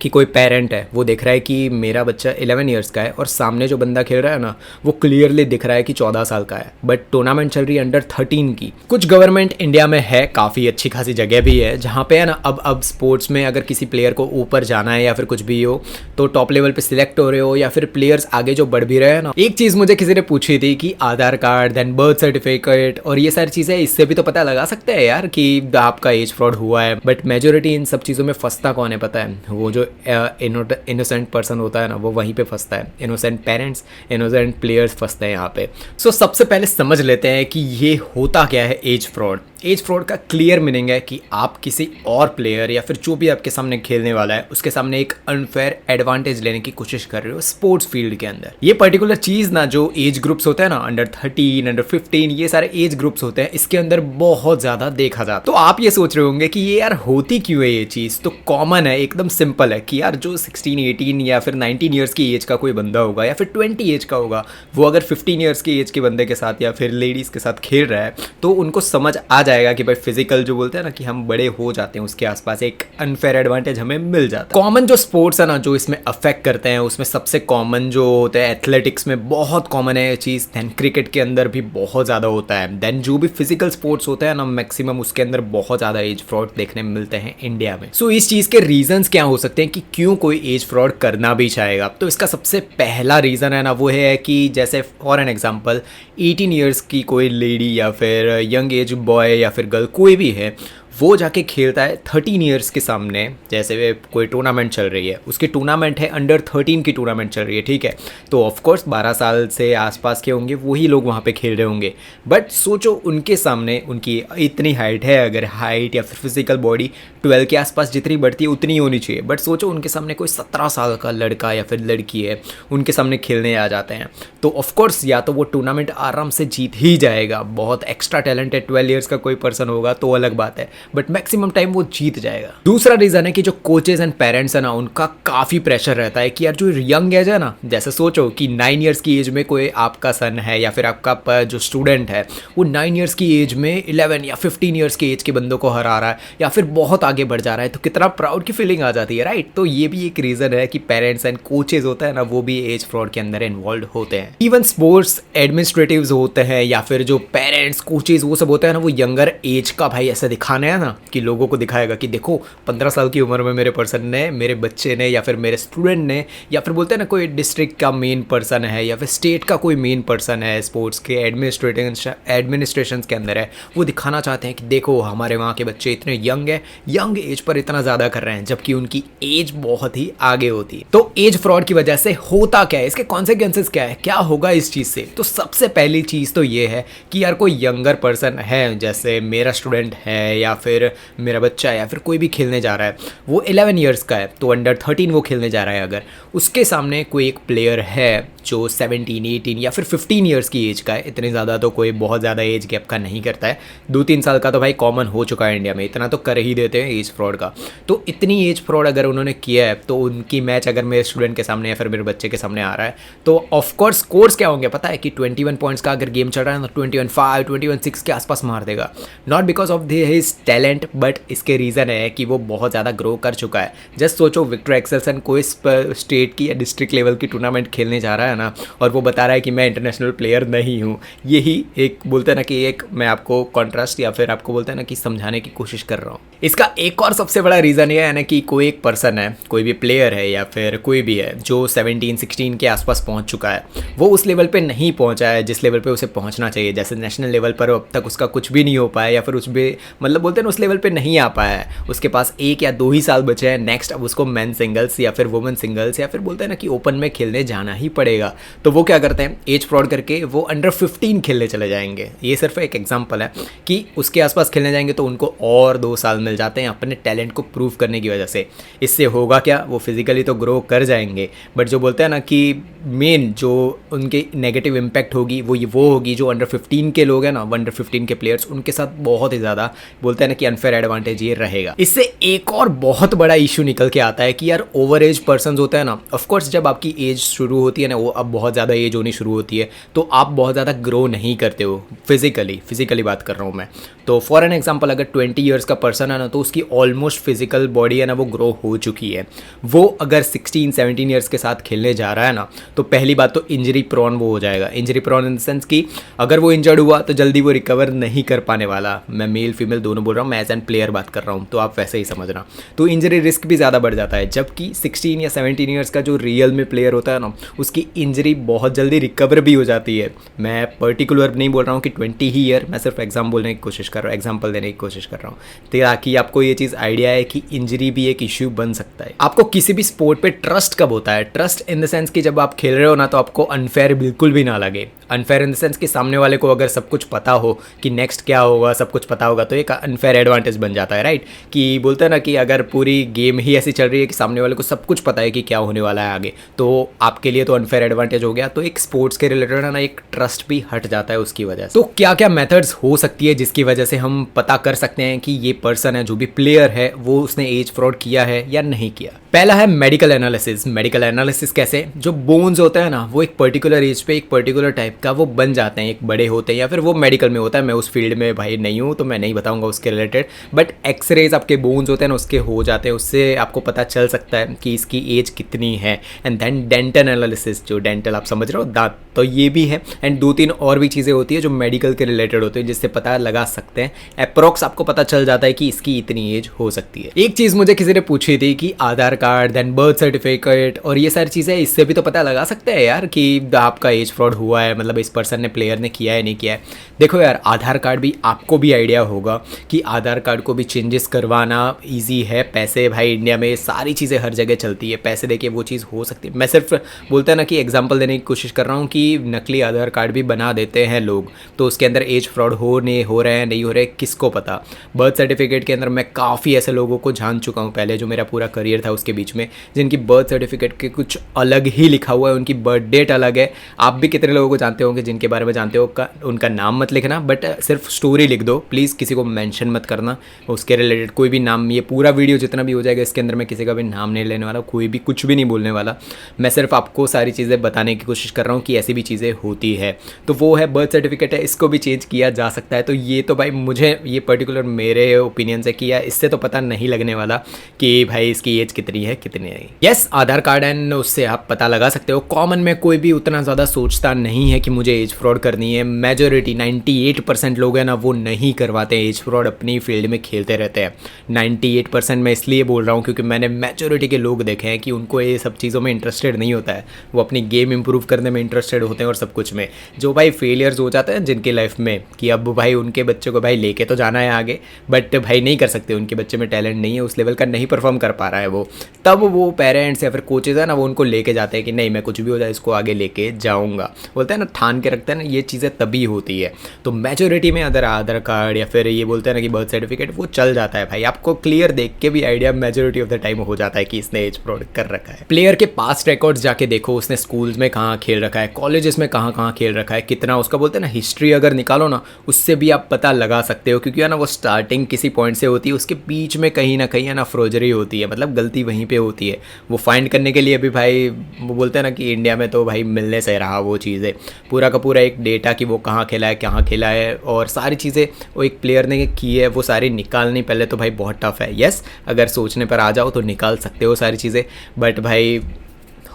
कि कोई पेरेंट है वो देख रहा है कि मेरा बच्चा 11 इयर्स का है और सामने जो बंदा खेल रहा है ना वो क्लियरली दिख रहा है कि 14 साल का है, बट टूर्नामेंट चल रही है अंडर 13 की। कुछ गवर्नमेंट इंडिया में है, काफ़ी अच्छी खासी जगह भी है जहाँ पे है ना अब स्पोर्ट्स में अगर किसी प्लेयर को ऊपर जाना है या फिर कुछ भी हो तो टॉप लेवल पे सिलेक्ट हो रहे हो या फिर प्लेयर्स आगे जो बढ़ भी रहे हैं ना। एक चीज़ मुझे किसी ने पूछी थी कि आधार कार्ड देन बर्थ सर्टिफिकेट और ये सारी चीज़ें, इससे भी तो पता लगा सकते हैं यार कि आपका एज फ्रॉड हुआ है, बट मेजोरिटी इन सब चीज़ों में फंसता कौन है पता है? वो जो इनोसेंट पर्सन होता है ना वो वहीं पे फंसता है। इनोसेंट पेरेंट्स, इनोसेंट प्लेयर्स फंसते हैं यहाँ पे। सो सबसे पहले समझ लेते हैं कि ये होता क्या है एज फ्रॉड। एज फ्रॉड का क्लियर मीनिंग है कि आप किसी और प्लेयर या फिर जो भी आपके सामने खेलने वाला है उसके सामने एक अनफेयर एडवांटेज लेने की कोशिश कर रहे हो स्पोर्ट्स फील्ड के अंदर। ये पर्टिकुलर चीज़ ना जो एज ग्रुप्स होते हैं ना अंडर 13, अंडर 15, ये सारे एज ग्रुप्स होते हैं, इसके अंदर बहुत ज़्यादा देखा जाता है। तो आप ये सोच रहे होंगे कि ये यार होती क्यों है ये चीज़? तो कॉमन है, एकदम सिंपल है कि यार जो 16, 18 या फिर 19 ईयर्स की एज का कोई बंदा होगा या फिर 20 एज का होगा, वो अगर 15 ईयर्स की एज के बंदे के साथ या फिर लेडीज़ के साथ खेल रहा है तो उनको समझ आ जाएगा कि भाई फिजिकल जो बोलते हैं ना कि हम बड़े हो जाते हैं, उसके आसपास एक अनफेयर एडवांटेज हमें मिल जाता है। कॉमन जो स्पोर्ट्स है ना जो इसमें अफेक्ट करते हैं उसमें सबसे कॉमन जो होता है एथलेटिक्स में बहुत कॉमन है ये चीज़, देन क्रिकेट के अंदर भी बहुत ज़्यादा होता है, देन जो भी फिजिकल स्पोर्ट्स होते हैं ना मैक्सिमम उसके अंदर बहुत ज़्यादा एज फ्रॉड देखने में मिलते हैं इंडिया में। सो इस चीज़ के रीजंस क्या हो सकते हैं कि क्यों कोई एज फ्रॉड करना भी चाहेगा? तो इसका सबसे पहला रीज़न है ना वो है कि जैसे फॉर एन एग्जांपल 18 इयर्स की कोई लेडी या फिर यंग एज बॉय या फिर गर्ल कोई भी है, वो जाके खेलता है 13 इयर्स के सामने। जैसे वे कोई टूर्नामेंट चल रही है, उसकी टूर्नामेंट है अंडर 13 की टूर्नामेंट चल रही है, ठीक है, तो ऑफकोर्स 12 साल से आसपास के होंगे वही लोग वहाँ पे खेल रहे होंगे। बट सोचो उनके सामने उनकी इतनी हाइट है, अगर हाइट या फिर फिजिकल बॉडी 12 के आसपास जितनी बढ़ती है उतनी होनी चाहिए, बट सोचो उनके सामने कोई 17 साल का लड़का या फिर लड़की है, उनके सामने खेलने आ जाते हैं, तो ऑफकोर्स या तो वो टूर्नामेंट आराम से जीत ही जाएगा। बहुत एक्स्ट्रा टैलेंटेड 12 ईयर्स का कोई पर्सन होगा तो अलग बात है, बट मैक्सिमम टाइम वो जीत जाएगा। दूसरा रीजन है कि जो कोचेज एंड पेरेंट्स है ना उनका काफी प्रेशर रहता है कि यार जो यंग एज है ना, जैसे सोचो कि 9 इयर्स की एज में कोई आपका सन है या फिर आपका जो स्टूडेंट है वो 9 इयर्स की एज में 11 या 15 इयर्स की एज के बंदों को हरा रहा है या फिर बहुत आगे बढ़ जा रहा है, तो कितना प्राउड की फीलिंग आ जाती है, राइट? तो ये भी एक रीजन है कि पेरेंट्स एंड कोचेज होता है ना वो भी एज फ्रॉड के अंदर इन्वॉल्व होते हैं। इवन स्पोर्ट्स एडमिनिस्ट्रेटिव्स होते हैं या फिर जो पेरेंट्स कोचेज वो सब होते हैं ना, वो यंगर एज का भाई ऐसा दिखाना है ना कि लोगों को दिखाएगा कि देखो 15 साल की उम्र में मेरे पर्सन ने, मेरे बच्चे ने या फिर मेरे स्टूडेंट ने या फिर बोलते हैं ना कोई डिस्ट्रिक्ट का मेन पर्सन है या फिर स्टेट का कोई मेन पर्सन है स्पोर्ट्स के एडमिनिस्ट्रेशन के अंदर है, वो दिखाना चाहते हैं कि देखो हमारे वहाँ के बच्चे इतने यंग है, यंग एज पर इतना ज़्यादा कर रहे हैं जबकि उनकी एज बहुत ही आगे होती है। तो एज फ्रॉड की वजह से होता क्या है, इसके कॉन्सिक्वेंसेस क्या है, क्या होगा इस चीज़ से? तो सबसे पहली चीज़ तो ये है कि यार कोई यंगर पर्सन है, जैसे मेरा स्टूडेंट है या फिर मेरा बच्चा है या फिर कोई भी खेलने जा रहा है, वो 11 इयर्स का है तो अंडर 13 वो खेलने जा रहा है, अगर उसके सामने कोई एक प्लेयर है जो 17, 18 या फिर 15 इयर्स की एज का है, इतने ज़्यादा तो कोई बहुत ज़्यादा एज गैप का नहीं करता है, 2-3 साल का तो भाई कॉमन हो चुका है इंडिया में, इतना तो कर ही देते हैं एज फ्रॉड का। तो इतनी एज फ्रॉड अगर उन्होंने किया है तो उनकी मैच अगर मेरे स्टूडेंट के सामने या फिर मेरे बच्चे के सामने आ रहा है तो ऑफकोर्स स्कोर्स क्या होंगे पता है कि 21 पॉइंट्स का अगर गेम चल रहा है तो 21-5, 21-6 के आसपास मार देगा। Not because of his talent but इसके रीज़न है कि वो बहुत ज़्यादा ग्रो कर चुका है। जस्ट सोचो विक्टर एक्सेल्सन कोई स्टेट की या डिस्ट्रिक्ट लेवल की टूर्नामेंट खेलने जा रहा है ना और वो बता रहा है कि मैं इंटरनेशनल प्लेयर नहीं हूँ, यही एक बोलते हैं ना कि एक मैं आपको कॉन्ट्रास्ट या फिर आपको बोलते हैं ना कि समझाने की कोशिश कर रहा हूँ। इसका एक और सबसे बड़ा रीज़न ये है ना कि कोई एक पर्सन है, कोई भी प्लेयर है या फिर कोई भी है जो 17-16 के आसपास पहुँच चुका है, वो उस लेवल पे नहीं पहुँचा है जिस लेवल पे उसे पहुँचना चाहिए। जैसे नेशनल लेवल पर अब तक उसका कुछ भी नहीं हो पाया या फिर उस भी मतलब बोलते हैं ना उस लेवल पे नहीं आ पाया है, उसके पास 1 या 2 ही साल बचे हैं, नेक्स्ट अब उसको मेन सिंगल्स या फिर वुमेन सिंगल्स या फिर बोलते हैं ना कि ओपन में खेलने जाना ही पड़ेगा। तो वो क्या करते हैं एज फ्रॉड करके वो अंडर 15 खेलने चले जाएंगे। ये सिर्फ एक एग्जांपल है कि उसके आसपास खेलने जाएंगे तो उनको और 2 साल मिल जाते हैं अपने टैलेंट को प्रूव करने की वजह से। इससे होगा क्या, वो फिजिकली तो ग्रो कर जाएंगे बट जो बोलते हैं ना कि मेन जो उनके नेगेटिव इम्पैक्ट होगी वो होगी जो अंडर 15 के लोग हैं ना, अंडर 15 के प्लेयर्स, उनके साथ बहुत ही ज़्यादा बोलते हैं ना कि अनफेयर एडवांटेज ये रहेगा। इससे एक और बहुत बड़ा इशू निकल के आता है कि यार ओवर एज पर्सन होता है ना, ऑफकोर्स जब आपकी एज शुरू होती है ना, वो अब बहुत ज़्यादा एज होनी शुरू होती है तो आप बहुत ज़्यादा ग्रो नहीं करते हो फिजिकली बात कर रहा हूँ मैं। तो फॉर एन एग्जाम्पल अगर 20 ईयर्स का पर्सन है ना, तो उसकी ऑलमोस्ट फिजिकल बॉडी है ना वो ग्रो हो चुकी है। वो अगर 16-17 ईयर्स के साथ खेलने जा रहा है ना, तो पहली बात तो इंजरी प्रोन वो हो जाएगा। Injury prone in the sense कि अगर वो इंजर्ड हुआ तो जल्दी वो रिकवर नहीं कर पाने वाला। मैं मेल फीमेल दोनों बोल रहा हूँ, मैं एज एन प्लेयर बात कर रहा हूँ, तो आप वैसे ही समझना। तो इंजरी रिस्क भी ज़्यादा बढ़ जाता है, जबकि 16 या 17 ईयर्स का जो रियल में प्लेयर होता है ना, उसकी इंजरी बहुत जल्दी रिकवर भी हो जाती है। मैं पर्टिकुलर नहीं बोल रहा हूँ कि 20 ही ईयर, मैं सिर्फ एग्जाम बोलने की कोशिश कर रहा हूँ, एग्जाम्पल देने की कोशिश कर रहा हूँ, ताकि आपको ये चीज़ आइडिया है कि इंजरी भी एक इश्यू बन सकता है। आपको किसी भी स्पोर्ट पे ट्रस्ट कब होता है? ट्रस्ट इन द सेंस कि जब आप खेल रहे हो ना, तो आपको अनफेयर बिल्कुल भी ना लगे। अनफेयर इन द सेंस कि सामने वाले को अगर सब कुछ पता हो कि नेक्स्ट क्या होगा, सब कुछ पता होगा, तो एक अनफेयर एडवांटेज बन जाता है, राइट? कि बोलते हैं ना कि अगर पूरी गेम ही ऐसी चल रही है कि सामने वाले को सब कुछ पता है कि क्या होने वाला है आगे, तो आपके लिए तो अनफेयर एडवांटेज हो गया। तो एक स्पोर्ट्स के रिलेटेड है ना, एक ट्रस्ट भी हट जाता है उसकी वजह से। तो क्या क्या मेथड्स हो सकती है जिसकी वजह से हम पता कर सकते हैं कि ये पर्सन है, जो भी प्लेयर है, वो उसने एज फ्रॉड किया है या नहीं किया? पहला है मेडिकल एनालिसिस। मेडिकल एनालिसिस कैसे? जो बोन्स होते हैं ना, वो एक पर्टिकुलर एज पे एक पर्टिकुलर टाइप का वो बन जाते हैं, एक बड़े होते हैं, या फिर वो मेडिकल में होता है। मैं उस फील्ड में भाई नहीं हूँ तो मैं नहीं बताऊंगा उसके रिलेटेड, बट एक्सरेज आपके बोन्स होते हैं ना उसके हो जाते हैं, उससे आपको पता चल सकता है कि इसकी एज कितनी है। एंड देन डेंटल एनालिसिस, जो डेंटल आप समझ रहे हो, दांत, तो ये भी है। एंड 2-3 और भी चीज़ें होती है जो मेडिकल के रिलेटेड होती है, जिससे पता लगा सकते हैं, अप्रॉक्स आपको पता चल जाता है कि इसकी इतनी एज हो सकती है। एक चीज़ मुझे किसी ने पूछी थी कि आधार कार्ड, देन बर्थ सर्टिफिकेट और ये सारी चीज़ें, इससे भी तो पता लगा सकते हैं यार कि आपका एज फ्रॉड हुआ है, मतलब इस पर्सन ने, प्लेयर ने किया है नहीं किया है। देखो यार, आधार कार्ड भी आपको भी आइडिया होगा कि आधार कार्ड को भी चेंजेस करवाना ईजी है। पैसे भाई इंडिया में सारी चीज़ें हर जगह चलती है, पैसे देके वो चीज़ हो सकती है। मैं सिर्फ बोलता है ना कि एग्जाम्पल देने की कोशिश कर रहा हूँ कि नकली आधार कार्ड भी बना देते हैं लोग, तो उसके अंदर एज फ्रॉड हो रहे हैं नहीं हो रहे, किसको पता। बर्थ सर्टिफिकेट के अंदर मैं काफ़ी ऐसे लोगों को जान चुका हूँ पहले, जो मेरा पूरा करियर था उसके बीच में, जिनकी बर्थ सर्टिफिकेट के कुछ अलग ही लिखा हुआ है, उनकी बर्थ डेट अलग है। आप भी कितने लोगों को जानते होंगे जिनके बारे में जानते हो, उनका नाम मत लिखना, बट सिर्फ स्टोरी लिख दो प्लीज़, किसी को मेंशन मत करना उसके रिलेटेड कोई भी नाम। ये पूरा वीडियो जितना भी हो जाएगा इसके अंदर मैं किसी का भी नाम नहीं लेने वाला, कोई भी कुछ भी नहीं बोलने वाला। मैं सिर्फ आपको सारी चीज़ें बताने की कोशिश कर रहा हूँ कि ऐसी भी चीज़ें होती है। तो वो है बर्थ सर्टिफिकेट है, इसको भी चेंज किया जा सकता है। तो ये तो भाई मुझे ये पर्टिकुलर मेरे ओपिनियन से किया, इससे तो पता नहीं लगने वाला कि भाई इसकी एज कितनी है कितनी नहीं। यस, आधार कार्ड एंड उससे आप पता लगा सकते हो। कॉमन में कोई भी उतना ज़्यादा सोचता नहीं है कि मुझे एज फ्रॉड करनी है। मेजॉरिटी 98% लोग हैं ना, वो नहीं करवाते एज फ्रॉड, अपनी फील्ड में खेलते रहते हैं। 98% मैं इसलिए बोल रहा हूँ क्योंकि मैंने मेजॉरिटी के लोग देखे हैं कि उनको ये सब चीज़ों में इंटरेस्टेड नहीं होता है, वो अपनी गेम इंप्रूव करने में इंटरेस्टेड होते हैं और सब कुछ में। जो भाई फेलियर्स हो जाते हैं जिनकी लाइफ में कि अब भाई उनके बच्चे को भाई लेके तो जाना है आगे, बट भाई नहीं कर सकते, उनके बच्चे में टैलेंट नहीं है, उस लेवल का नहीं परफॉर्म कर पा रहा है वो, तब वो पेरेंट्स या फिर कोचेज है ना, वो उनको लेके जाते हैं कि नहीं मैं कुछ भी हो जाए इसको आगे लेके जाऊँगा, बोलते हैं ना, ठान के रखते हैं ना, ये चीज़ें तभी होती है। तो मेजॉरिटी में अगर आधार कार्ड या फिर ये बोलते हैं ना कि बर्थ सर्टिफिकेट, वो चल जाता है भाई, आपको क्लियर देख के भी idea majority of the time हो जाता है कि इसने एज फ्रॉड कर रखा है। प्लेयर के पास्ट रिकॉर्ड्स जाके देखो, उसने स्कूल्स में कहाँ खेल रखा है, कॉलेजेस में कहाँ कहाँ खेल रखा है, कितना उसका बोलते हैं ना हिस्ट्री अगर निकालो ना, उससे भी आप पता लगा सकते हो, क्योंकि है ना वो स्टार्टिंग किसी पॉइंट से होती है, उसके बीच में कहीं ना कहीं है ना फ्रोजरी होती है, मतलब गलती वहीं पे होती है। वो फाइंड करने के लिए भी भाई वो बोलते हैं ना कि इंडिया में तो भाई मिलने से रहा वो चीज़ें, पूरा का पूरा एक डेटा कि वो कहाँ खेला है और सारी चीज़ें वो एक प्लेयर ने की है, वो सारी निकालनी पहले तो भाई बहुत टफ है। यस, अगर सोचने पर आ जाओ तो निकाल सकते हो सारी चीज़ें, बट भाई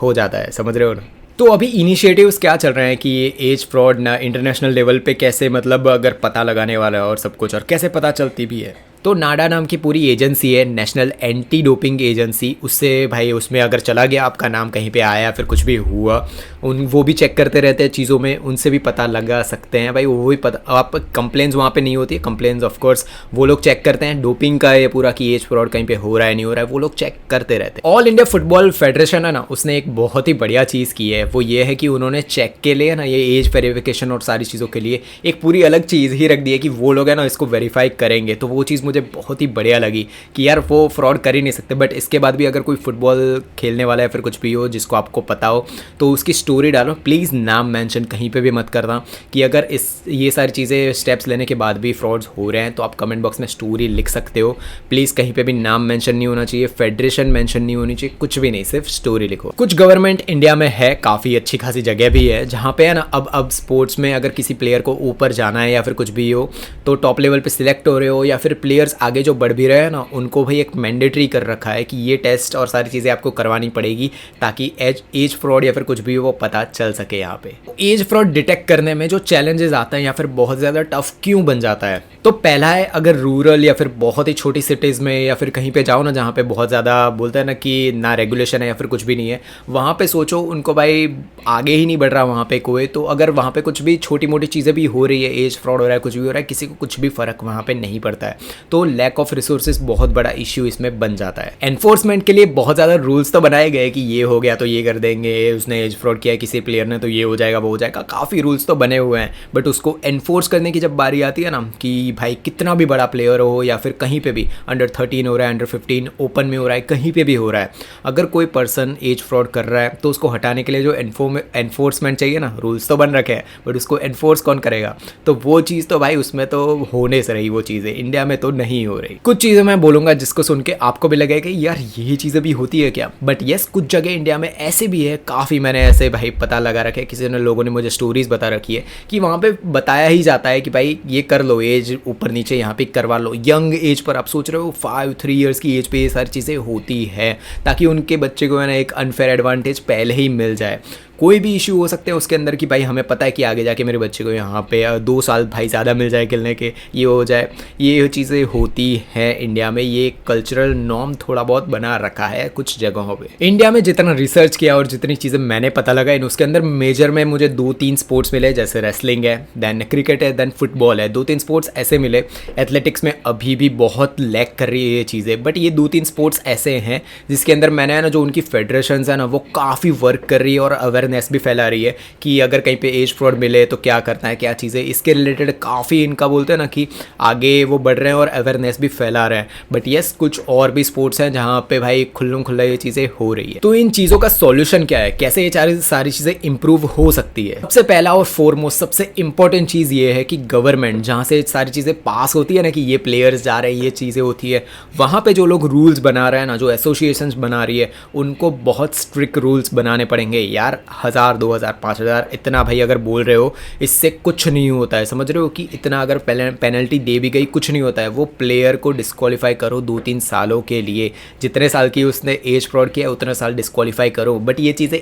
हो जाता है, समझ रहे हो ना। तो अभी इनिशिएटिव्स क्या चल रहे हैं कि ये एज फ्रॉड ना इंटरनेशनल लेवल पे कैसे, मतलब अगर पता लगाने वाला है और सब कुछ, और कैसे पता चलती भी है। तो नाडा नाम की पूरी एजेंसी है, नेशनल एंटी डोपिंग एजेंसी, उससे भाई उसमें अगर चला गया आपका नाम कहीं पे आया फिर कुछ भी हुआ, वो भी चेक करते रहते हैं चीज़ों में, उनसे भी पता लगा सकते हैं भाई, वो भी पता। आप कंप्लेंट्स वहाँ पे नहीं होती है, कंप्लेंट्स ऑफ कोर्स वो लोग चेक करते हैं, डोपिंग का ये पूरा कि एज फ्रॉड कहीं पे हो रहा है नहीं हो रहा है, वो लोग चेक करते रहते हैं। ऑल इंडिया फुटबॉल फेडरेशन है ना, उसने एक बहुत ही बढ़िया चीज़ की है, वो ये है कि उन्होंने चेक के लिए ना, ये एज वेरिफिकेशन और सारी चीज़ों के लिए एक पूरी अलग चीज़ ही रख दी है कि वो लोग है ना इसको वेरीफाई करेंगे। तो वो चीज़ मुझे मुझे बहुत ही बढ़िया लगी कि यार वो फ्रॉड कर ही नहीं सकते। बट इसके बाद भी अगर कोई फुटबॉल खेलने वाला है फिर कुछ भी हो जिसको आपको पता हो तो उसकी स्टोरी डालो, प्लीज़ नाम मेंशन कहीं पे भी मत करना कि अगर ये सारी चीज़ें स्टेप्स लेने के बाद भी फ्रॉड्स हो रहे हैं तो आप कमेंट बॉक्स में स्टोरी लिख सकते हो। प्लीज़ कहीं पे भी नाम मेंशन नहीं होना चाहिए, फेडरेशन मेंशन नहीं होनी चाहिए, कुछ भी नहीं, सिर्फ स्टोरी लिखो। कुछ गवर्नमेंट इंडिया में है, काफ़ी अच्छी खासी जगह भी है जहाँ पे है ना अब स्पोर्ट्स में अगर किसी प्लेयर को ऊपर जाना है या फिर कुछ भी हो तो टॉप लेवल पे सिलेक्ट हो रहे हो या फिर प्लेयर्स आगे जो बढ़ भी रहे हैं ना उनको भाई एक मैंडेटरी कर रखा है कि ये टेस्ट और सारी चीज़ें आपको करवानी पड़ेगी ताकि एज फ्रॉड या फिर कुछ भी हो वो पता चल सके। यहाँ पे एज फ्रॉड डिटेक्ट करने में जो चैलेंजेस आते हैं या फिर बहुत ज़्यादा टफ क्यों बन जाता है, तो पहला है अगर रूरल या फिर बहुत ही छोटी सिटीज़ में या फिर कहीं पे जाओ ना जहाँ पे बहुत ज़्यादा बोलते हैं ना कि ना रेगुलेशन है या फिर कुछ भी नहीं है, वहाँ पे सोचो उनको भाई आगे ही नहीं बढ़ रहा वहाँ पे कोई, तो अगर वहाँ पे कुछ भी छोटी मोटी चीज़ें भी हो रही है, एज फ्रॉड हो रहा है, कुछ भी हो रहा है, किसी को कुछ भी फ़र्क वहाँ पे नहीं पड़ता है। तो लैक ऑफ रिसोर्सेज बहुत बड़ा इश्यू इसमें बन जाता है। एनफोर्समेंट के लिए बहुत ज़्यादा रूल्स तो बनाए गए कि ये हो गया तो ये कर देंगे, उसने एज फ्रॉड किया किसी प्लेयर ने तो ये हो जाएगा वो हो जाएगा, काफ़ी रूल्स तो बने हुए हैं। बट उसको एनफोर्स करने की जब बारी आती है ना कि भाई कितना भी बड़ा प्लेयर हो या फिर कहीं पे भी अंडर 13 हो रहा है, अंडर 15 ओपन में हो रहा है, कहीं पे भी हो रहा है, अगर कोई पर्सन एज फ्रॉड कर रहा है तो उसको हटाने के लिए जो एनफोर्समेंट चाहिए ना, रूल्स तो बन रखे हैं बट उसको एनफोर्स कौन करेगा, तो वो चीज़ तो भाई उसमें तो होने से रही वो चीज़ें, इंडिया में तो नहीं हो रही। कुछ चीज़ें मैं बोलूँगा जिसको सुन के आपको भी लगेगा कि यार ये चीज़ें भी होती है क्या, बट येस कुछ जगह इंडिया में ऐसे भी है, काफ़ी मैंने ऐसे भाई पता लगा रखे, किसी ने लोगों ने मुझे स्टोरीज बता रखी है कि वहाँ पे बताया ही जाता है कि भाई ये कर लो, एज ऊपर नीचे यहाँ पे करवा लो, यंग एज पर आप सोच रहे हो 5-3 ईयर्स की एज पे ये सारी चीज़ें होती है ताकि उनके बच्चे को है ना एक अनफेयर एडवांटेज पहले ही मिल जाए। कोई भी इशू हो सकते हैं उसके अंदर कि भाई हमें पता है कि आगे जाके मेरे बच्चे को यहाँ पे 2 साल भाई ज़्यादा मिल जाए खेलने के, ये हो जाए, ये चीज़ें होती हैं इंडिया में। ये कल्चरल नॉर्म थोड़ा बहुत बना रखा है कुछ जगहों पे। इंडिया में जितना रिसर्च किया और जितनी चीज़ें मैंने पता लगा इन उसके अंदर मेजर में मुझे 2-3 स्पोर्ट्स मिले, जैसे रेसलिंग है, देन क्रिकेट है, देन फुटबॉल है, 2-3 स्पोर्ट्स ऐसे मिले। एथलेटिक्स में अभी भी बहुत लैक कर रही है ये चीज़ें, बट ये 2-3 स्पोर्ट्स ऐसे हैं जिसके अंदर मैंने है ना जो उनकी फेडरेशंस है ना वो काफ़ी वर्क कर रही है और अवेयरनेस भी फैला रही है कि अगर कहीं पे एज फ्रॉड मिले तो क्या करना है, क्या चीज़ें, इसके रिलेटेड काफ़ी इनका बोलते हैं ना कि आगे वो बढ़ रहे हैं और अवेयरनेस भी फैला रहे हैं। बट येस कुछ और भी स्पोर्ट्स हैं जहाँ पे भाई खुल्लम खुल्ला ये चीज़ें हो रही है। तो इन चीज़ों का सॉल्यूशन क्या है, कैसे ये सारी चीज़ें इंप्रूव हो सकती है? सबसे पहला और फॉरमोस्ट सबसे इंपॉर्टेंट चीज़ ये है कि गवर्नमेंट जहाँ से सारी चीज़ें पास होती है ना कि ये प्लेयर्स जा रहे हैं, ये चीज़ें होती है, वहाँ पे जो लोग रूल्स बना रहे हैं ना, जो एसोसिएशंस बना रही है, उनको बहुत स्ट्रिक्ट रूल्स बनाने पड़ेंगे यार। 1000, 2000, 5000 इतना भाई अगर बोल रहे हो इससे कुछ नहीं होता है, समझ रहे हो कि इतना अगर पेनल्टी दे भी गई कुछ नहीं होता है। वो प्लेयर को डिस्क्वालीफाई करो 2-3 सालों के लिए, जितने साल की उसने एज फ्रॉड किया उतने साल डिस्क्वालीफाई करो। बट ये चीज़ें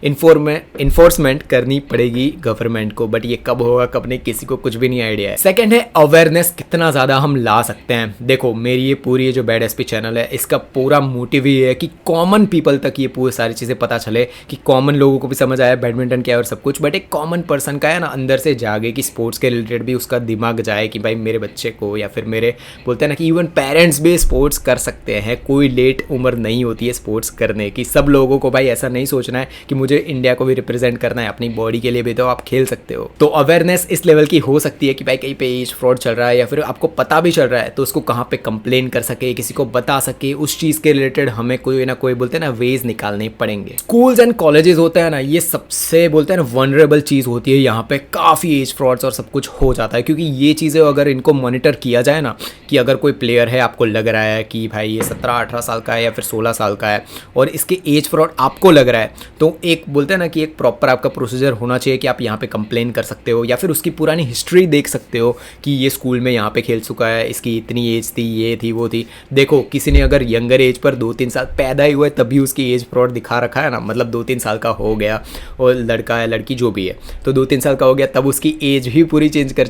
इन्फोर्समेंट करनी पड़ेगी गवर्नमेंट को, बट ये कब होगा कब नहीं किसी को कुछ भी नहीं आइडिया है। सेकेंड है अवेयरनेस कितना ज़्यादा हम ला सकते हैं। देखो मेरी ये पूरी जो बैड एसपी चैनल है इसका पूरा मोटिव ये है कि कॉमन पीपल तक ये पूरी सारी चीज़ें पता चले, कि कॉमन लोगों को भी समझ आया बैडमिंटन क्या है और सब कुछ, बट एक कॉमन पर्सन का है ना अंदर से जागे कि स्पोर्ट्स के रिलेटेड भी उसका दिमाग जाए कि भाई मेरे बच्चे को या फिर मेरे बोलते हैं ना कि इवन पेरेंट्स भी स्पोर्ट्स कर सकते हैं, कोई लेट उम्र नहीं होती है स्पोर्ट्स करने की। सब लोगों को भाई ऐसा नहीं सोचना है कि मुझे इंडिया को भी रिप्रेजेंट करना है, अपनी बॉडी के लिए भी तो आप खेल सकते हो। तो अवेयरनेस इस लेवल की हो सकती है कि भाई कहीं पे एज फ्रॉड चल रहा है या फिर आपको पता भी चल रहा है तो उसको कहाँ पे कंप्लेन कर सके, किसी को बता सके, उस चीज़ के रिलेटेड हमें कोई ना कोई बोलते हैं ना वेज निकालने पड़ेंगे। स्कूल्स एंड कॉलेजेस होते हैं ना, ये सबसे बोलते हैं ना वनरेबल चीज़ होती है, यहाँ पे काफ़ी एज फ्रॉड्स और सब कुछ हो जाता है, क्योंकि ये चीज़ें अगर इनको मॉनिटर किया जाए ना कि अगर कोई प्लेयर है आपको लग रहा है कि भाई ये 17-18 साल का है या फिर 16 साल का है और इसके एज फ्रॉड आपको लग रहा है, तो एक बोलते हैं ना कि एक प्रॉपर आपका प्रोसीजर होना चाहिए कि आप यहाँ पे कंप्लेन कर सकते हो या फिर उसकी पुरानी हिस्ट्री देख सकते हो कि ये स्कूल में यहाँ पे खेल चुका है, इसकी इतनी एज थी, ये थी वो थी। देखो किसी ने अगर यंगर एज पर 2-3 साल पैदा ही हुआ है तभी उसकी एज फ्रॉड दिखा रखा है ना, मतलब 2-3 साल का हो गया और लड़का है लड़की जो भी है तो 2-3 साल का हो गया तब उसकी एज भी पूरी चेंज कर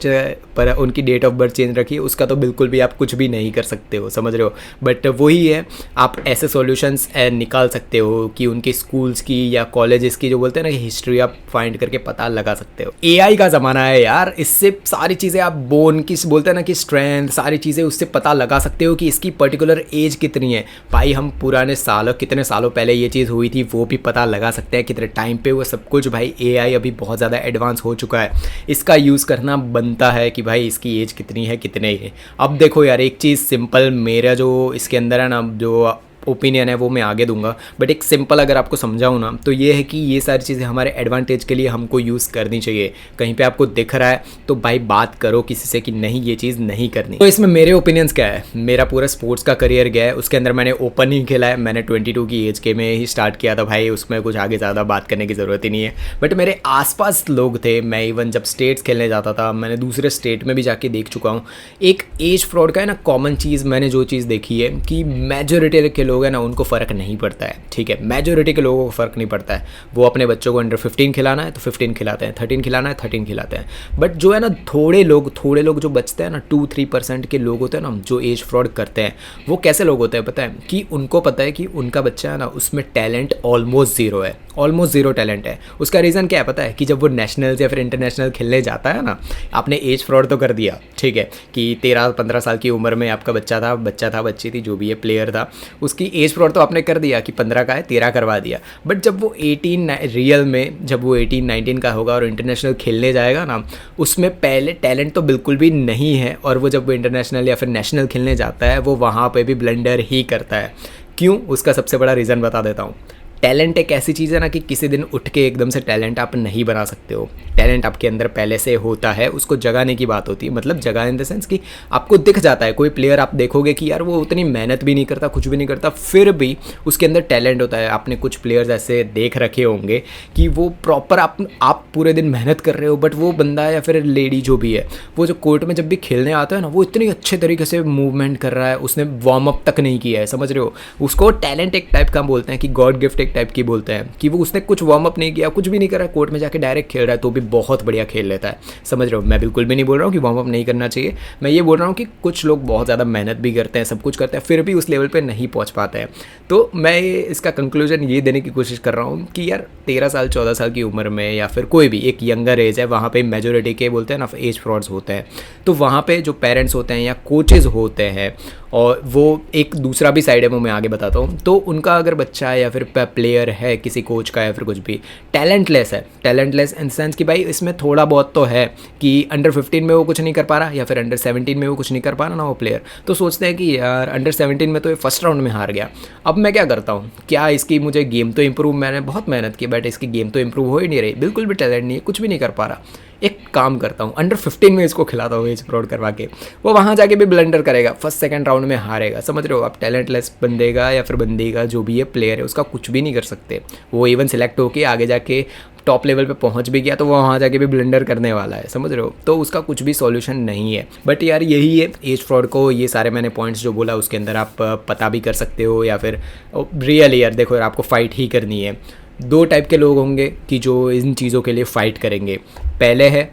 पर उनकी डेट ऑफ बर्थ चेंज रखी, उसका तो बिल्कुल भी आप कुछ भी नहीं कर सकते हो, समझ रहे हो। बट वही है, आप ऐसे सॉल्यूशंस निकाल सकते हो कि उनके स्कूल्स की या कॉलेजेस की जो बोलते हैं ना कि हिस्ट्री आप फाइंड करके पता लगा सकते हो। एआई का ज़माना है यार, इससे सारी चीज़ें आप बोन की बोलते हैं ना कि स्ट्रेंथ सारी चीज़ें उससे पता लगा सकते हो कि इसकी पर्टिकुलर एज कितनी है। भाई हम पुराने सालों कितने सालों पहले ये चीज़ हुई थी वो भी पता लगा सकते हैं, कितने टाइम पे वो सब कुछ। भाई एआई अभी बहुत ज़्यादा एडवांस हो चुका है, इसका यूज़ करना बनता है कि भाई इसकी एज कितनी है कितने चाहिए। अब देखो यार, एक चीज़ सिंपल, मेरा जो इसके अंदर है ना, जो ओपिनियन है वो मैं आगे दूंगा, बट एक सिंपल अगर आपको समझाऊँ ना, तो ये है कि ये सारी चीज़ें हमारे एडवांटेज के लिए हमको यूज़ करनी चाहिए। कहीं पे आपको दिख रहा है तो भाई बात करो किसी से कि नहीं, ये चीज़ नहीं करनी। तो इसमें मेरे ओपिनियंस क्या है, मेरा पूरा स्पोर्ट्स का करियर गया है, उसके अंदर मैंने ओपन ही खेला है। मैंने 22 की एज के में ही स्टार्ट किया था भाई, उसमें कुछ आगे ज़्यादा बात करने की ज़रूरत ही नहीं है। बट मेरे आसपास लोग थे, मैं इवन जब स्टेट्स खेलने जाता था, मैंने दूसरे स्टेट में भी जाके देख चुका हूँ। एक एज फ्रॉड का है ना कॉमन चीज़, मैंने जो चीज़ देखी है कि मेजोरिटी के लोग हैं ना, उनको फ़र्क नहीं पड़ता है। ठीक है, मेजोरिटी के लोगों को फ़र्क नहीं पड़ता है। वो अपने बच्चों को अंडर 15 खिलाना है तो 15 खिलाते हैं, 13 खिलाना है 13 खिलाते हैं। बट जो है ना, थोड़े लोग जो बचते हैं ना, 2-3% के लोग होते हैं ना जो एज फ्रॉड करते हैं, वो कैसे लोग होते हैं पता है? कि उनको पता है कि उनका बच्चा है ना, उसमें टैलेंट ऑलमोस्ट ज़ीरो है, ऑलमोस्ट ज़ीरो टैलेंट है। उसका रीज़न क्या है पता है? कि जब वो नेशनल्स या फिर इंटरनेशनल खेलने जाता है ना, आपने एज फ्रॉड तो कर दिया, ठीक है, कि 13-15 साल की उम्र में आपका बच्चा था बच्ची थी, जो भी है प्लेयर था, उसकी एज फ्रॉड तो आपने कर दिया कि 15 का है, 13 करवा दिया। बट जब वो 18 रियल में जब वो 18-19 का होगा और इंटरनेशनल खेलने जाएगा ना, उसमें पहले टैलेंट तो बिल्कुल भी नहीं है, और वो जब वो इंटरनेशनल या फिर नेशनल खेलने जाता है, वो वहाँ पे भी ब्लंडर ही करता है। क्यों? उसका सबसे बड़ा रीज़न बता देता हूँ। टैलेंट एक ऐसी चीज़ है ना कि किसी दिन उठ के एकदम से टैलेंट आप नहीं बना सकते हो। टैलेंट आपके अंदर पहले से होता है, उसको जगाने की बात होती है। मतलब जगा इन द सेंस कि आपको दिख जाता है। कोई प्लेयर आप देखोगे कि यार वो उतनी मेहनत भी नहीं करता, कुछ भी नहीं करता, फिर भी उसके अंदर टैलेंट होता है। आपने कुछ प्लेयर्स ऐसे देख रखे होंगे कि वो प्रॉपर आप पूरे दिन मेहनत कर रहे हो, बट वो बंदा या फिर लेडी जो भी है, वो जो कोर्ट में जब भी खेलने आता है ना, वो इतनी अच्छे तरीके से मूवमेंट कर रहा है, उसने वार्म अप तक नहीं किया है, समझ रहे हो? उसको टैलेंट एक टाइप का बोलते हैं कि गॉड गिफ्ट एक टाइप की बोलते हैं, कि वो उसने कुछ वार्म अप नहीं किया, कुछ भी नहीं करा, कोर्ट में जाके डायरेक्ट खेल रहा है, तो भी बहुत बढ़िया खेल लेता है। समझ रहे हो? मैं बिल्कुल भी नहीं बोल रहा हूँ कि वार्म अप नहीं करना चाहिए, मैं ये बोल रहा हूँ कि कुछ लोग बहुत ज़्यादा मेहनत भी करते हैं, सब कुछ करते हैं, फिर भी उस लेवल पे नहीं पहुँच पाते हैं। तो मैं इसका कंक्लूजन ये देने की कोशिश कर रहा हूँ कि यार 13 साल 14 साल की उम्र में या फिर कोई भी एक यंगर एज है, वहाँ पे मेजोरिटी के बोलते हैं ना एज फ्रॉड्स होते हैं। तो वहाँ पे जो पेरेंट्स होते हैं या कोचेज़ होते हैं, और वो एक दूसरा भी साइड है, वो मैं आगे बताता हूँ। तो उनका अगर बच्चा है या फिर प्लेयर है किसी कोच का या फिर कुछ भी टैलेंटलेस है, टैलेंटलेस इन सेंस कि भाई इसमें थोड़ा बहुत तो है कि अंडर 15 में वो कुछ नहीं कर पा रहा या फिर अंडर 17 में वो कुछ नहीं कर पा रहा ना वो प्लेयर, तो सोचते हैं कि यार अंडर 17 में तो ये फर्स्ट राउंड में हार गया, अब मैं क्या करता हूँ, क्या इसकी मुझे गेम तो इंप्रूव, मैंने बहुत मेहनत की बट इसकी गेम तो इंप्रूव हो ही नहीं रही, बिल्कुल भी टैलेंट नहीं है, कुछ भी नहीं कर पा रहा, एक काम करता हूँ अंडर 15 में इसको खिलाता हूँ एज फ्रॉड करवा के, वो वहाँ जाके भी ब्लंडर करेगा, फर्स्ट सेकंड राउंड में हारेगा। समझ रहे हो? आप टैलेंटलेस बंदे का या फिर बंदी का जो भी है प्लेयर है, उसका कुछ भी नहीं कर सकते। वो इवन सिलेक्ट होके आगे जाके टॉप लेवल पे पहुंच भी गया तो वो वहाँ जाके भी ब्लंडर करने वाला है, समझ रहे हो? तो उसका कुछ भी सॉल्यूशन नहीं है। बट यार यही है एज फ्रॉड को, ये सारे मैंने पॉइंट्स जो बोला उसके अंदर आप पता भी कर सकते हो, या फिर रियली यार देखो यार आपको फ़ाइट ही करनी है। दो टाइप के लोग होंगे कि जो इन चीज़ों के लिए फ़ाइट करेंगे। पहले है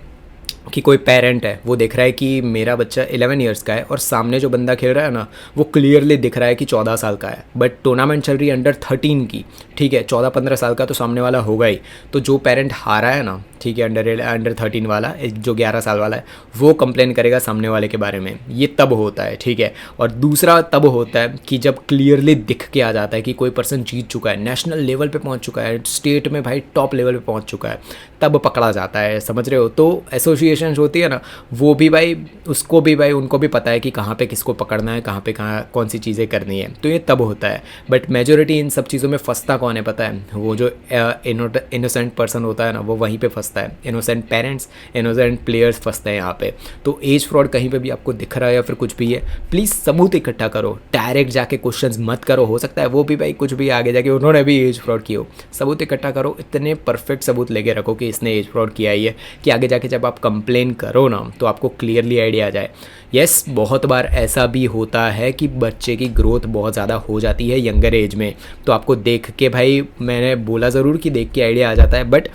कि कोई पेरेंट है, वो देख रहा है कि मेरा बच्चा 11 ईयर्स का है और सामने जो बंदा खेल रहा है ना, वो क्लियरली दिख रहा है कि 14 साल का है, बट टूर्नामेंट चल रही है अंडर 13 की, ठीक है, 14-15 साल का तो सामने वाला होगा ही। तो जो पेरेंट हारा है ना, ठीक है, अंडर 13 वाला, जो 11 साल वाला है, वो कंप्लेन करेगा सामने वाले के बारे में। ये तब होता है, ठीक है। और दूसरा तब होता है कि जब क्लियरली दिख के आ जाता है कि कोई पर्सन जीत चुका है, नेशनल लेवल पे पहुंच चुका है, स्टेट में भाई टॉप लेवल पे पहुंच चुका है, तब पकड़ा जाता है। समझ रहे हो? तो एसोसिएशन होती है ना, वो भी भाई उसको भी भाई उनको भी पता है कि कहाँ पे किसको पकड़ना है, कहाँ कौन सी चीज़ें करनी है, तो ये तब होता है। बट मेजोरिटी इन सब चीज़ों में फंसता कौन है पता है? वो जो इनोसेंट पर्सन होता है ना, वो वहीं पे फंसता है। इनोसेंट पेरेंट्स, इनोसेंट प्लेयर्स फंसते हैं यहाँ पे। तो एज फ्रॉड कहीं पे भी आपको दिख रहा है या फिर कुछ भी है, प्लीज़ सबूत इकट्ठा करो, डायरेक्ट जाके क्वेश्चंस मत करो। हो सकता है वो भी भाई कुछ भी आगे जाके उन्होंने भी एज फ्रॉड की हो, सबूत इकट्ठा करो, इतने परफेक्ट सबूत लेके रखो कि इसने एज फ्रॉड किया ही है, कि आगे जाके जब आप कंप्लेन करो ना तो आपको क्लियरली आइडिया आ जाए। यस, बहुत बार ऐसा भी होता है कि बच्चे की ग्रोथ बहुत ज़्यादा हो जाती है यंगर एज में, तो आपको देख के भाई, मैंने बोला ज़रूर कि देख के आइडिया आ जाता है, बट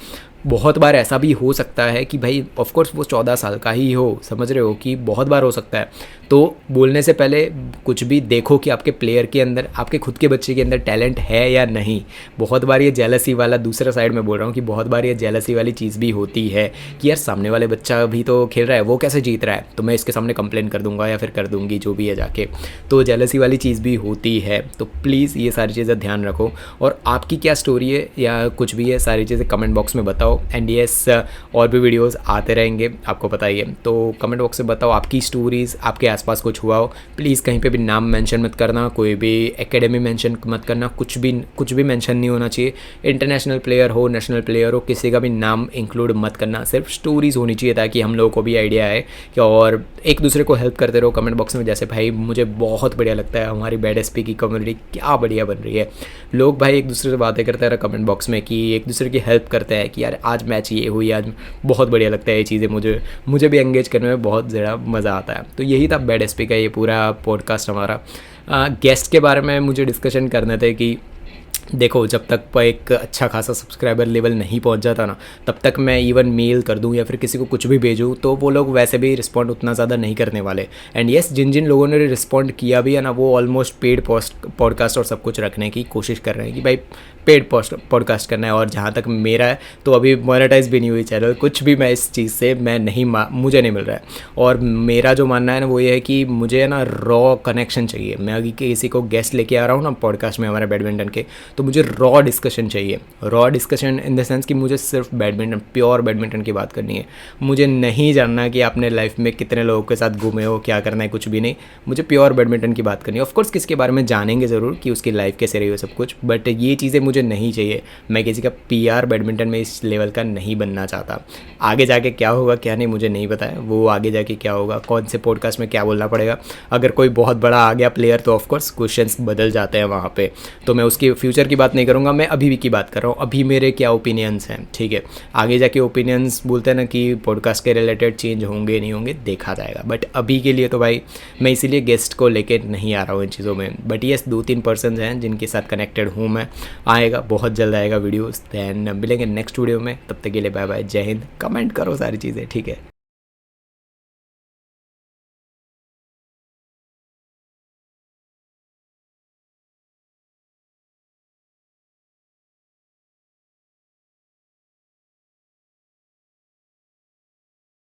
बहुत बार ऐसा भी हो सकता है कि भाई ऑफकोर्स वो 14 साल का ही हो, समझ रहे हो, कि बहुत बार हो सकता है। तो बोलने से पहले कुछ भी देखो कि आपके प्लेयर के अंदर, आपके खुद के बच्चे के अंदर टैलेंट है या नहीं। बहुत बार ये जेलसी वाला, दूसरा साइड में बोल रहा हूँ कि बहुत बार ये जेलसी वाली चीज़ भी होती है कि यार सामने वाले बच्चा भी तो खेल रहा है, वो कैसे जीत रहा है, तो मैं इसके सामने कंप्लेन कर दूंगा या फिर कर दूंगी, जो भी है जाके। तो जेलसी वाली चीज़ भी होती है। तो प्लीज़ ये सारी चीज़ें ध्यान रखो। और आपकी क्या स्टोरी है या कुछ भी है, सारी चीज़ें कमेंट बॉक्स में बताओ। जाओ। एंड येस, और भी वीडियोस आते रहेंगे, आपको पता ही है। तो कमेंट बॉक्स में बताओ आपकी स्टोरीज़, आपके आसपास कुछ हुआ हो। प्लीज़ कहीं पे भी नाम मेंशन मत करना, कोई भी एकेडमी मेंशन मत करना, कुछ भी मेंशन नहीं होना चाहिए। इंटरनेशनल प्लेयर हो, नेशनल प्लेयर हो, किसी का भी नाम इंक्लूड मत करना, सिर्फ स्टोरीज़ होनी चाहिए ताकि हम लोगों को भी आइडिया आए कि, और एक दूसरे को हेल्प करते रहो कमेंट बॉक्स में। जैसे भाई मुझे बहुत बढ़िया लगता है हमारी बैड एसपी की कम्युनिटी क्या बढ़िया बन रही है। लोग भाई एक दूसरे से बातें करते रहे कमेंट बॉक्स में कि एक दूसरे की हेल्प करते हैं कि यार आज मैच ये हुई, आज बहुत बढ़िया लगता है ये चीज़ें, मुझे भी एंगेज करने में बहुत ज़्यादा मज़ा आता है। तो यही था बैड एसपी का ये पूरा पॉडकास्ट हमारा। गेस्ट के बारे में मुझे डिस्कशन करने थे कि देखो, जब तक एक अच्छा खासा सब्सक्राइबर लेवल नहीं पहुंच जाता ना, तब तक मैं इवन मेल कर दूं या फिर किसी को कुछ भी भेजूं तो वो लोग वैसे भी रिस्पॉन्ड उतना ज़्यादा नहीं करने वाले। एंड येस, जिन जिन लोगों ने रिस्पॉन्ड किया भी है ना, वो ऑलमोस्ट पेड पॉडकास्ट और सब कुछ रखने की कोशिश कर रहे हैं कि भाई पेड पॉडकास्ट करना है। और जहाँ तक मेरा है तो अभी मोनेटाइज भी नहीं हुई चैनल, कुछ भी मैं इस चीज़ से मैं नहीं मुझे नहीं मिल रहा है। और मेरा जो मानना है ना वो ये है कि मुझे ना रॉ कनेक्शन चाहिए। मैं अभी किसी को गेस्ट लेके आ रहा हूँ ना पॉडकास्ट में हमारे बैडमिंटन के, तो मुझे रॉ डिस्कशन चाहिए। Raw discussion in the sense कि मुझे सिर्फ बैडमिंटन, प्योर बैडमिंटन की बात करनी है। मुझे नहीं जानना कि आपने लाइफ में कितने लोगों के साथ घूमे हो, क्या करना है, कुछ भी नहीं। मुझे प्योर बैडमिंटन की बात करनी है। ऑफकोर्स किसके बारे में जानेंगे ज़रूर कि उसकी लाइफ कैसे रही हो सब कुछ, बट ये चीज़ें मुझे नहीं चाहिए। मैं किसी का पीआर बैडमिंटन में इस लेवल का नहीं बनना चाहता। आगे जाके क्या होगा क्या नहीं मुझे नहीं पता है, वो आगे जाके क्या होगा, कौन से पॉडकास्ट में क्या बोलना पड़ेगा। अगर कोई बहुत बड़ा आ गया प्लेयर तो ऑफकोर्स क्वेश्चंस बदल जाते हैं वहाँ पे, तो मैं उसकी फ्यूचर की बात नहीं करूँगा, मैं अभी भी की बात कर रहा हूँ। अभी मेरे क्या ओपिनियंस हैं, ठीक है। आगे जाके ओपिनियंस बोलते हैं ना कि पॉडकास्ट के रिलेटेड चेंज होंगे नहीं होंगे, देखा जाएगा। बट अभी के लिए तो भाई मैं इसीलिए गेस्ट को लेके नहीं आ रहा हूँ इन चीज़ों में। बट येस, 2-3 पर्सन हैं जिनके साथ कनेक्टेड हूँ मैं। आएगा, बहुत जल्द आएगा वीडियोस। दैन मिलेंगे नेक्स्ट वीडियो में, तब तक के लिए बाय बाय, जय हिंद। कमेंट करो सारी चीज़ें, ठीक है।